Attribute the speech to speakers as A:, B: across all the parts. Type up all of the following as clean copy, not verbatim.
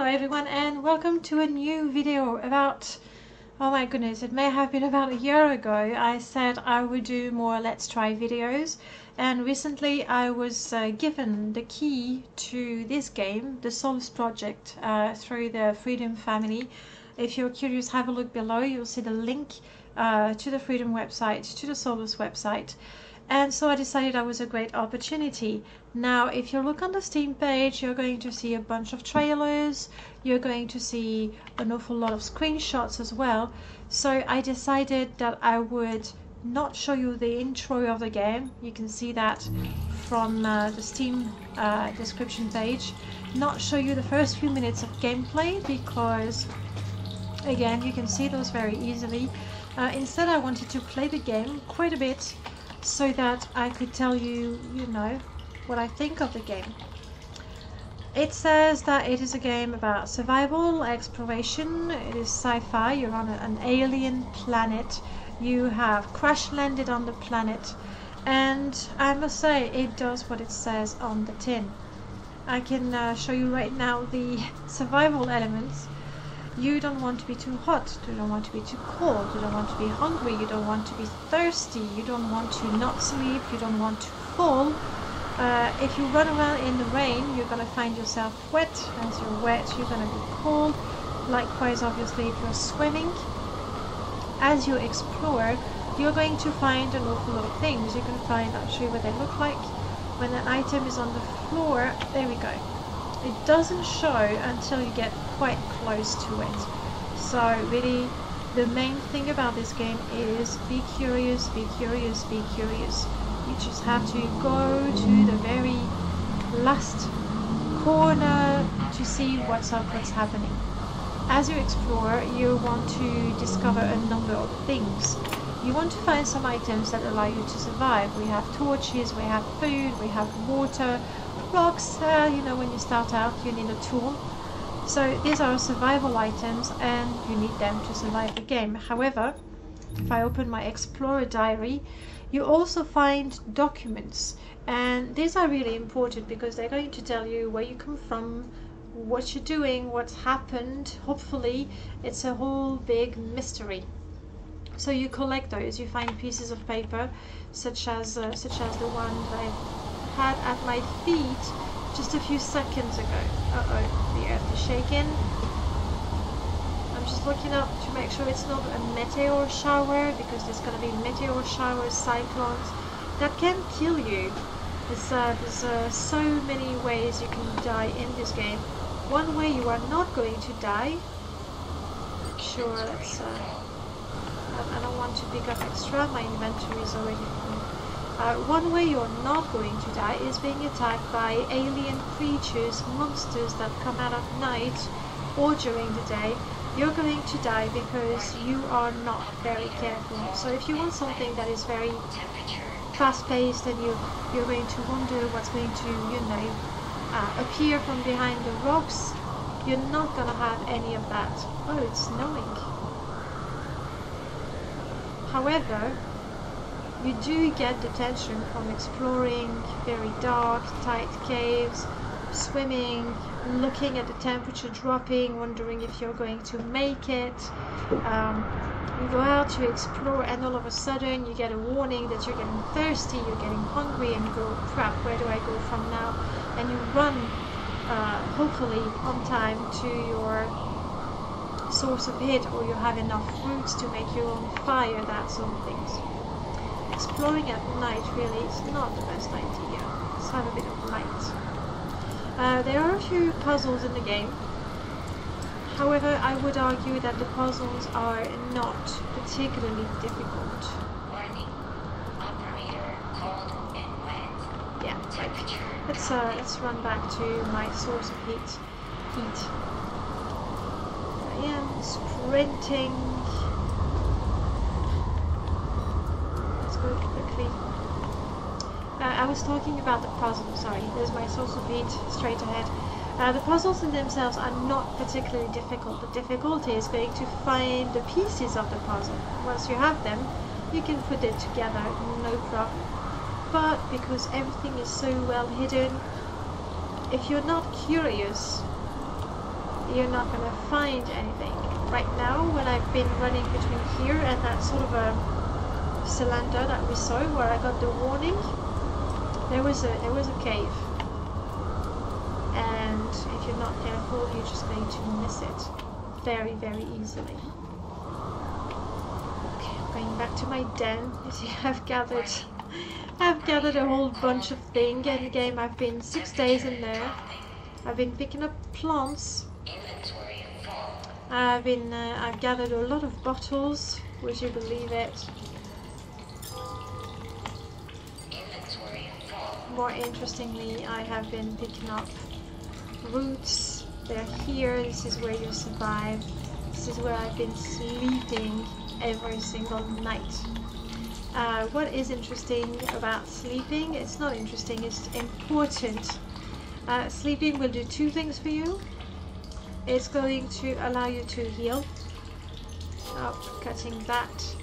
A: Hello everyone and welcome to a new video about, oh my goodness, it may have been about a year ago I said I would do more Let's Try videos, and recently I was given the key to this game, the Solus Project, through the Freedom family. If you're curious, have a look below, you'll see the link to the Freedom website, to the Solus website. And so I decided that was a great opportunity. Now, if you look on the Steam page, you're going to see a bunch of trailers, you're going to see an awful lot of screenshots as well. So I decided that I would not show you the intro of the game. You can see that from the Steam description page. Not show you the first few minutes of gameplay because, again, you can see those very easily. Instead, I wanted to play the game quite a bit, so that I could tell you, what I think of the game. It says that it is a game about survival, exploration, it is sci-fi, you're on an alien planet, you have crash landed on the planet, and I must say it does what it says on the tin. I can show you right now the survival elements. You don't want to be too hot, you don't want to be too cold, you don't want to be hungry, you don't want to be thirsty, you don't want to not sleep, you don't want to fall. If you run around in the rain, you're going to find yourself wet. As you're wet, you're going to be cold. Likewise, obviously, if you're swimming. As you explore, you're going to find an awful lot of things. You can find, I'll show you what they look like. When an item is on the floor, there we go. It doesn't show until you get quite close to it. So really, the main thing about this game is be curious, be curious, be curious. You just have to go to the very last corner to see what's up, what's happening. As you explore, you want to discover a number of things. You want to find some items that allow you to survive. We have torches, we have food, we have water, rocks. When you start out, you need a tool. So these are survival items and you need them to survive the game. However, if I open my Explorer diary, you also find documents, and these are really important because they're going to tell you where you come from, what you're doing, what's happened. Hopefully it's a whole big mystery. So you collect those, you find pieces of paper such as the one that I had at my feet just a few seconds ago. Uh-oh, the earth is shaking. I'm just looking up to make sure it's not a meteor shower, because there's going to be meteor showers, cyclones that can kill you. There's so many ways you can die in this game. One way you are not going to die. Sure, let's. I don't want to pick up extra. My inventory is already full. One way you're not going to die is being attacked by alien creatures, monsters that come out at night or during the day. You're going to die because you are not very careful. So if you want something that is very fast-paced and you're going to wonder what's going to, appear from behind the rocks, you're not going to have any of that. Oh, it's snowing. However, you do get the tension from exploring very dark, tight caves, swimming, looking at the temperature dropping, wondering if you're going to make it. You go out to explore and all of a sudden you get a warning that you're getting thirsty, you're getting hungry, and you go, crap, where do I go from now? And you run, hopefully on time, to your source of heat, or you have enough roots to make your own fire, that sort of things. Exploring at night really is not the best idea. Let's have a bit of light. There are a few puzzles in the game. However, I would argue that the puzzles are not particularly difficult.
B: Warning. Operator cold and wet.
A: Yeah, right. Let's run back to my source of heat. I am sprinting. Let's go quickly. I was talking about the puzzle, sorry. There's my source of heat straight ahead. The puzzles in themselves are not particularly difficult. The difficulty is going to find the pieces of the puzzle. Once you have them, you can put it together, no problem. But because everything is so well hidden, if you're not curious, you're not going to find anything. Right now, when I've been running between here and that sort of a cylinder that we saw where I got the warning, there was a cave. And if you're not careful, you're just going to miss it very, very easily. Okay, I'm going back to my den. You see, I've gathered a whole bunch of things. In the game, I've been 6 days in there. I've been picking up plants. I've gathered a lot of bottles. Would you believe it? More interestingly, I have been picking up roots. They're here. This is where you survive. This is where I've been sleeping every single night. What is interesting about sleeping? It's not interesting, it's important. Sleeping will do two things for you. It's going to allow you to heal. Oh, cutting that.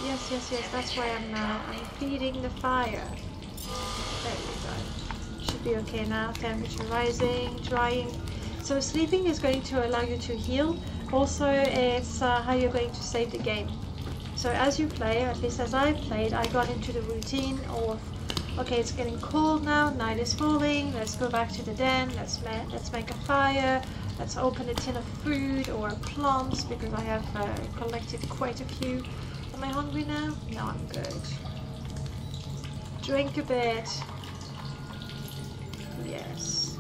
A: Yes, that's why I'm feeding the fire. There we go. Should be okay now. Temperature rising, drying. So sleeping is going to allow you to heal. Also, it's how you're going to save the game. So as you play, at least as I played, I got into the routine of, okay, it's getting cold now, night is falling, let's go back to the den, let's make a fire, let's open a tin of food or plants, because I have collected quite a few. Am I hungry now? No, I'm good. Drink a bit. Yes.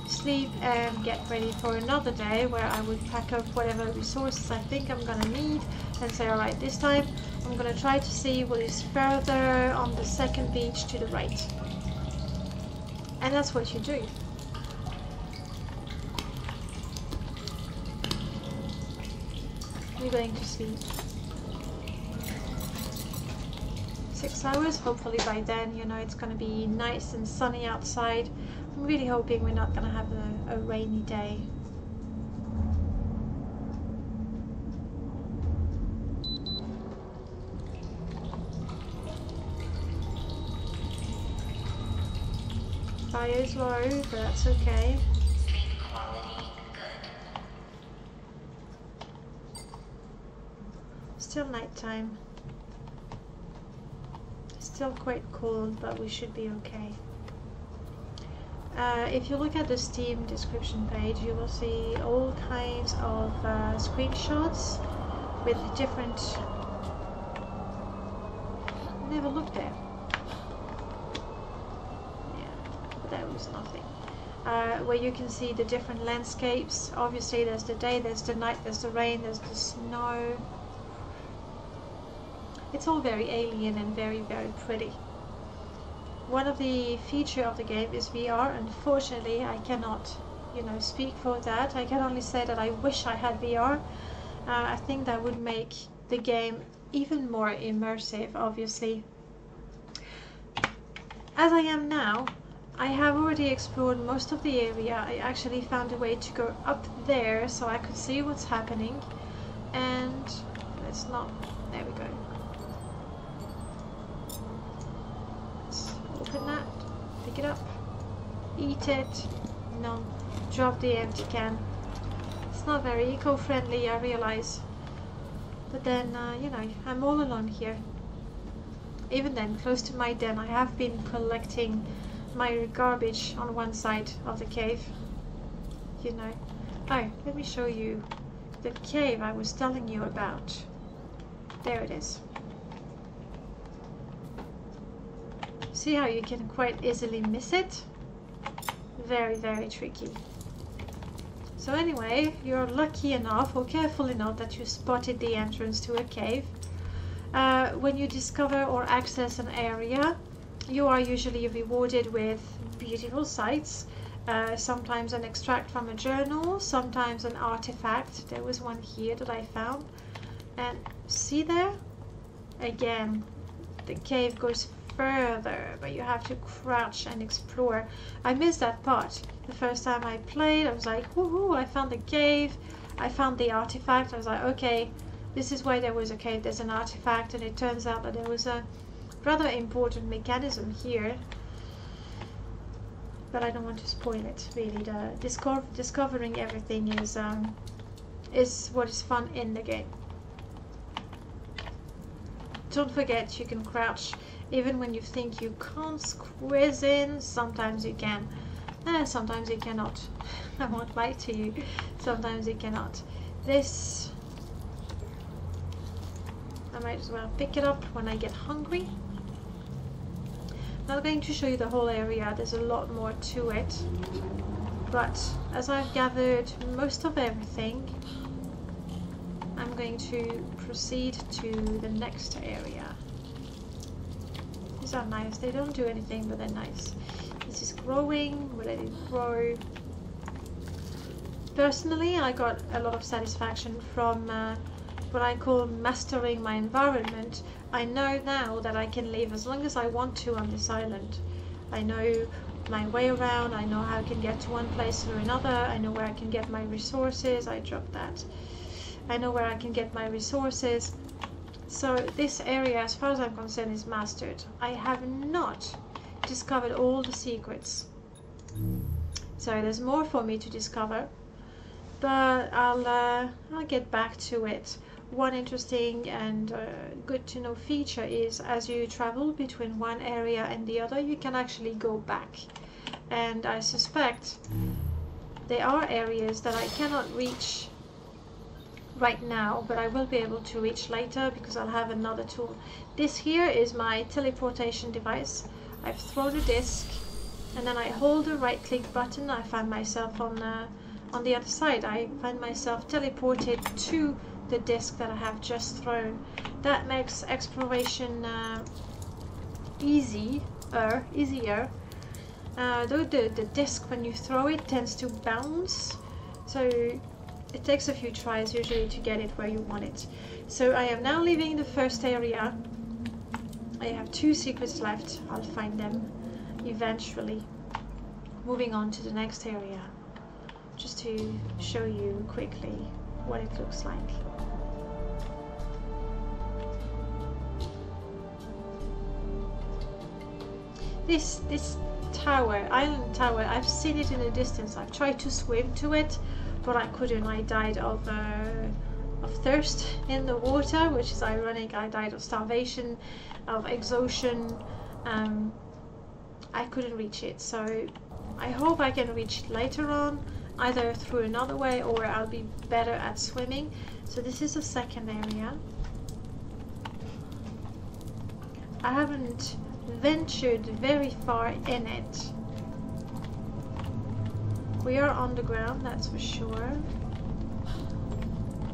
A: Sleep and get ready for another day where I will pack up whatever resources I think I'm gonna need and say, alright, this time I'm gonna try to see what is further on the second beach to the right. And that's what you do. You're going to sleep 6 hours. Hopefully by then, you know, it's going to be nice and sunny outside. I'm really hoping we're not going to have a rainy day. Fire is low, but that's okay. Still nighttime. Still quite cold, but we should be okay. If you look at the Steam description page, you will see all kinds of screenshots with different... Never looked there. Yeah, but there was nothing. Where you can see the different landscapes. Obviously there's the day, there's the night, there's the rain, there's the snow. It's all very alien and very, very pretty. One of the features of the game is VR. Unfortunately, I cannot, you know, speak for that. I can only say that I wish I had VR. I think that would make the game even more immersive, obviously. As I am now, I have already explored most of the area. I actually found a way to go up there so I could see what's happening. And let's not... There we go. Open that, pick it up, eat it, no, drop the empty can. It's not very eco-friendly, I realize. But then, you know, I'm all alone here. Even then, close to my den, I have been collecting my garbage on one side of the cave. You know. Oh, let me show you the cave I was telling you about. There it is. See how you can quite easily miss it? Very, very tricky. So anyway, you're lucky enough or careful enough that you spotted the entrance to a cave. When you discover or access an area, you are usually rewarded with beautiful sights. Sometimes an extract from a journal, sometimes an artifact. There was one here that I found. And see there? Again, the cave goes further, but you have to crouch and explore. I missed that part. The first time I played, I was like, woohoo, I found the cave, I found the artifact. I was like, okay, this is why there was a cave, there's an artifact, and it turns out that there was a rather important mechanism here. but I don't want to spoil it really. The discovering everything is what is fun in the game. Don't forget, you can crouch even when you think you can't squeeze in. Sometimes you can, sometimes you cannot. I won't lie to you, sometimes you cannot. This, I might as well pick it up when I get hungry. Not going to show you the whole area, there's a lot more to it, but as I've gathered most of everything, I'm going to proceed to the next area. These are nice, they don't do anything but they're nice. This is growing, we'll let it grow. Personally, I got a lot of satisfaction from what I call mastering my environment. I know now that I can live as long as I want to on this island. I know my way around, I know how I can get to one place or another, I know where I can get my resources. I dropped that. I know where I can get my resources. So this area, as far as I'm concerned, is mastered. I have not discovered all the secrets. So there's more for me to discover, but I'll get back to it. One interesting and good to know feature is as you travel between one area and the other, you can actually go back. And I suspect there are areas that I cannot reach right now, but I will be able to reach later because I'll have another tool. This here is my teleportation device. I've thrown a disc and then I hold the right click button. I find myself on the other side. I find myself teleported to the disc that I have just thrown. That makes exploration easier. Though the disc, when you throw it, tends to bounce, so it takes a few tries usually to get it where you want it. So I am now leaving the first area. I have 2 secrets left. I'll find them eventually. Moving on to the next area, just to show you quickly what it looks like. This tower, island tower, I've seen it in the distance. I've tried to swim to it, but I couldn't. I died of thirst in the water, which is ironic. I died of starvation, of exhaustion. I couldn't reach it, so I hope I can reach it later on, either through another way or I'll be better at swimming. So this is the second area. I haven't ventured very far in it. We are on the ground, that's for sure.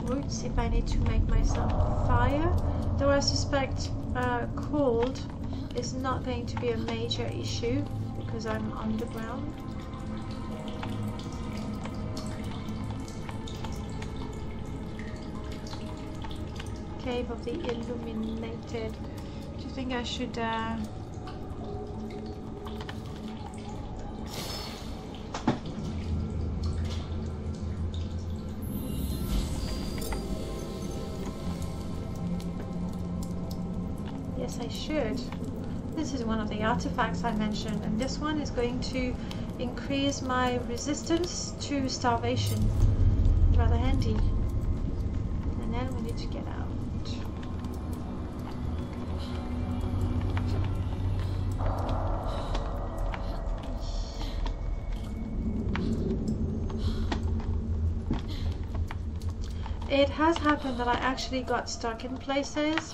A: Roots, if I need to make myself a fire. Though I suspect cold is not going to be a major issue because I'm underground. Cave of the Illuminated. Do you think I should Yes, I should. This is one of the artifacts I mentioned, and this one is going to increase my resistance to starvation. Rather handy. And then we need to get out. It has happened that I actually got stuck in places,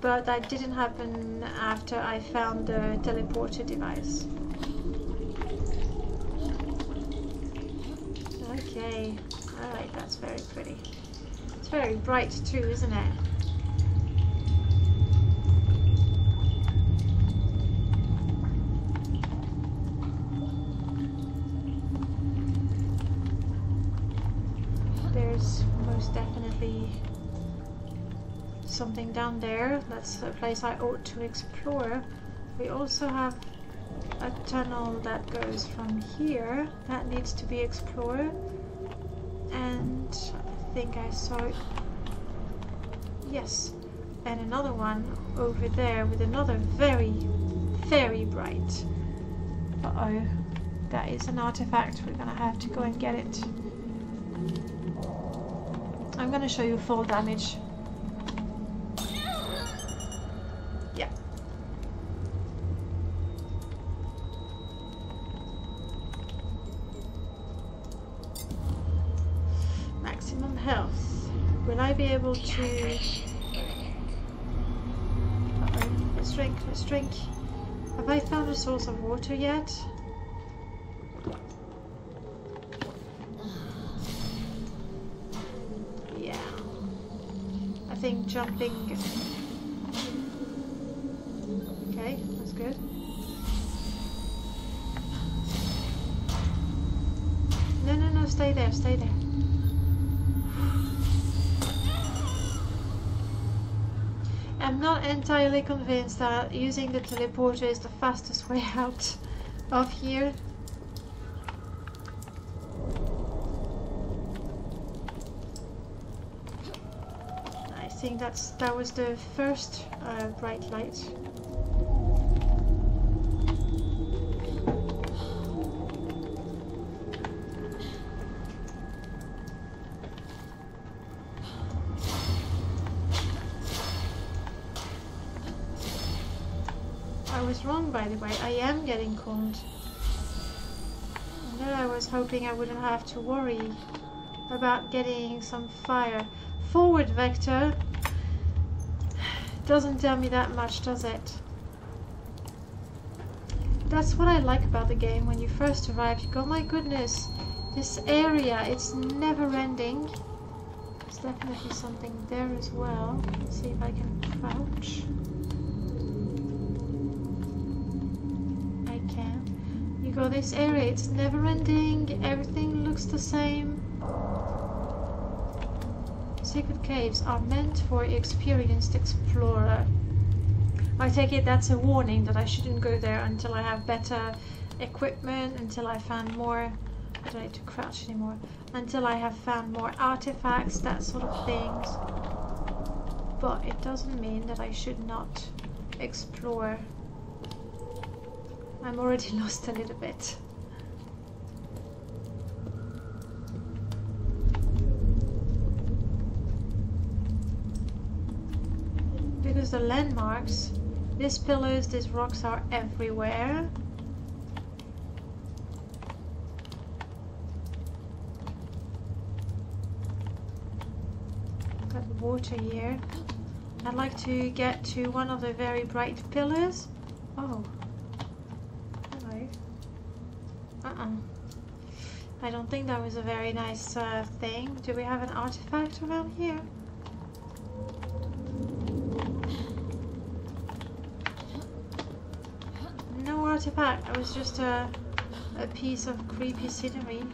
A: but that didn't happen after I found the teleporter device. Okay, alright, that's very pretty. It's very bright too, isn't it? There's most definitely something down there. That's a place I ought to explore. We also have a tunnel that goes from here that needs to be explored, and I think I saw it. Yes, and another one over there with another very, very bright. Uh-oh. That is an artifact. We're gonna have to go and get it. I'm gonna show you full damage. Yeah. Maximum health. Will I be able to... Uh-oh. Let's drink, let's drink. Have I found a source of water yet? Yeah. I think jumping... Okay, that's good. No, no, no, stay there, stay there. I'm not entirely convinced that using the teleporter is the fastest way out of here. I think that was the first bright light. I was wrong, by the way. I am getting cold. And then I was hoping I wouldn't have to worry about getting some fire. Forward vector doesn't tell me that much, does it? That's what I like about the game. When you first arrive, you go, my goodness, this area, it's never ending. There's definitely something there as well. Let's see if I can crouch. You go, this area, it's never ending, everything looks the same. Secret caves are meant for experienced explorer. I take it that's a warning that I shouldn't go there until I have better equipment, until I found more... I don't need to crouch anymore. Until I have found more artifacts, that sort of things. But it doesn't mean that I should not explore. I'm already lost a little bit. Because the landmarks, these pillars, these rocks are everywhere. Got water here. I'd like to get to one of the very bright pillars. Oh. I don't think that was a very nice thing. Do we have an artifact around here? No artifact. That was just a piece of creepy scenery.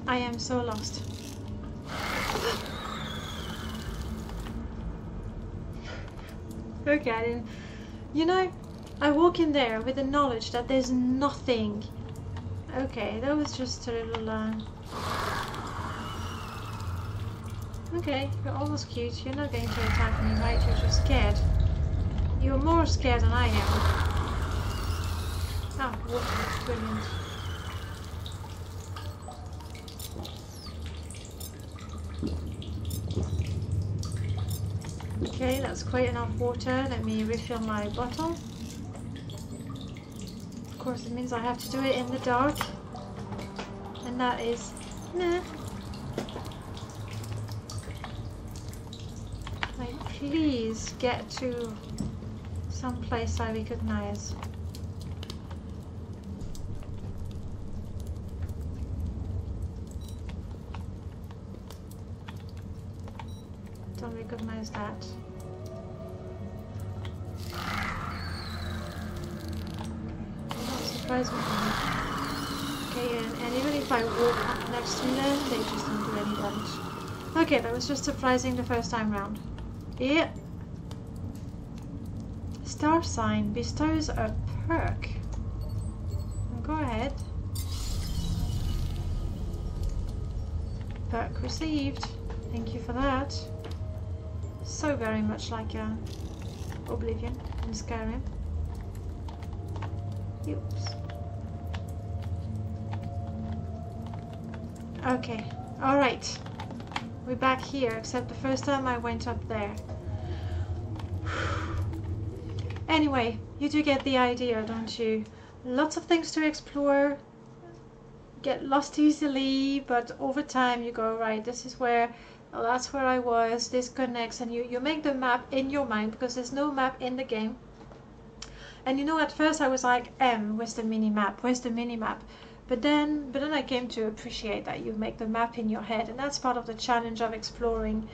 A: I am so lost. Okay, you know, I walk in there with the knowledge that there's nothing. Okay, that was just a little... Okay, you're almost cute. You're not going to attack me, right? You're just scared. You're more scared than I am. Ah, water. Brilliant. Okay, that's quite enough water. Let me refill my bottle. Of course, it means I have to do it in the dark. And that is... nah. Like, please get to some place I recognize. Don't recognize that. Surprise me. Okay, and even if I walk up next to them, they just don't do any damage. Okay, that was just surprising the first time round. Yeah. Star sign bestows a perk. Go ahead. Perk received. Thank you for that. So very much like Oblivion in Skyrim. Oops. Okay, alright. We're back here, except the first time I went up there. Anyway, you do get the idea, don't you? Lots of things to explore. Get lost easily, but over time you go, right, this is where, oh, that's where I was, this connects, and you make the map in your mind, because there's no map in the game. And you know, at first I was like, where's the mini-map, where's the mini-map? But then I came to appreciate that you make the map in your head, and that's part of the challenge of exploring.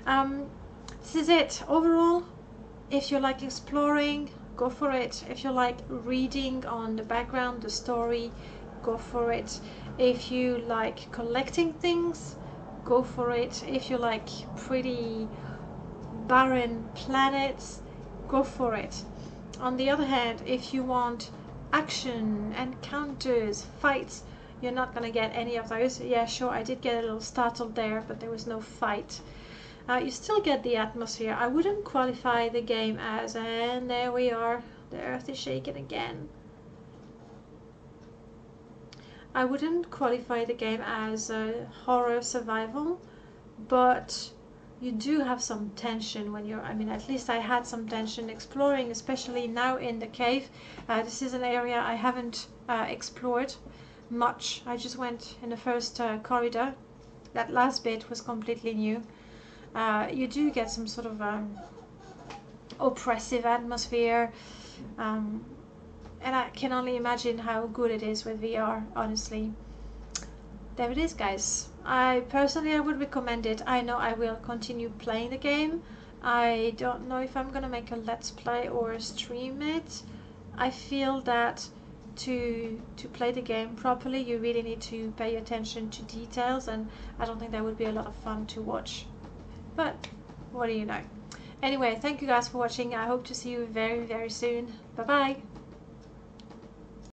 A: This is it. Overall, if you like exploring, go for it. If you like reading on the background, the story, go for it. If you like collecting things, go for it. If you like pretty barren planets, go for it. On the other hand, if you want action, encounters, fights, you're not gonna get any of those. Yeah, sure, I did get a little startled there, but there was no fight. You still get the atmosphere. I wouldn't qualify the game as, and there we are, the earth is shaking again. I wouldn't qualify the game as a horror survival, but you do have some tension when you're, I mean, at least I had some tension exploring, especially now in the cave. This is an area I haven't explored much. I just went in the first corridor. That last bit was completely new. You do get some sort of oppressive atmosphere, and I can only imagine how good it is with VR, honestly. There it is, guys. I would recommend it. I know I will continue playing the game. I don't know if I'm gonna make a let's play or stream it. I feel that to play the game properly, you really need to pay attention to details, and I don't think that would be a lot of fun to watch. But what do you know? Anyway, thank you guys for watching. I hope to see you very, very soon. Bye bye.